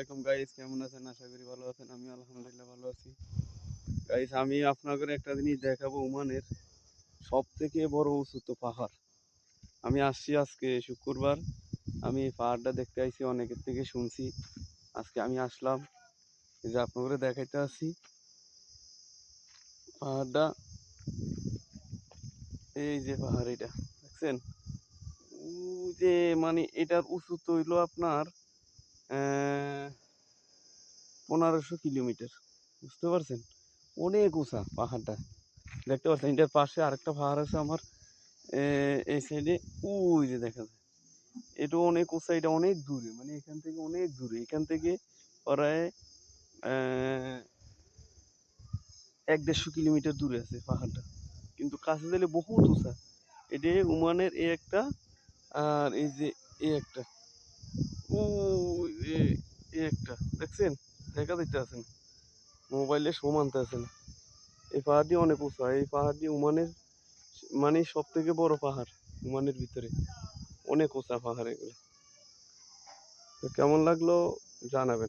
আলাইকুম গাইস, কেমন আছেন? আশা করি ভালো আছেন। আমি আলহামদুলিল্লাহ ভালো আছি। গাইস, আমি আপনাদের একটা জিনিস দেখাবো। ওমানের সব থেকে বড় উঁচুত পাহাড়। আমি আসছি আজকে শুক্রবার। আমি এই পাহাড়টা দেখতে আইছি, অনেকের থেকে শুনছি। আজকে আমি আসলাম, এই যে আপনাদের দেখাইতে আসছি পাহাড়টা। এই যে পাহাড়, এটা দেখছেন? যে মানে এটার উঁচুত হইলো আপনার 1500 কিলোমিটার। বুঝতে পারছেন? অনেক উঁচা পাহাড়টা, দেখতে পাচ্ছেন? এটার পাশে আরেকটা পাহাড় আছে আমার এই সাইডে। ওই যে দেখা যায়, এটা অনেক উঁচা, এটা অনেক দূরে, মানে এখান থেকে অনেক দূরে। এখান থেকে প্রায় 1-150 কিলোমিটার দূরে আছে পাহাড়টা, কিন্তু কাছে গেলে বহুত উঁচা। এটা ওমানের এই একটা, আর এই যে এই একটা, ও এই একটা দেখছেন? দেখা দিতে আছেন, মোবাইলে সমানতে আছেন। এই পাহাড়টি অনেক উঁচা। এই পাহাড়টি ওমানের মানে সব থেকে বড় পাহাড় ওমানের ভিতরে। অনেক উঁচা পাহাড় এগুলো। তো কেমন লাগলো জানাবেন।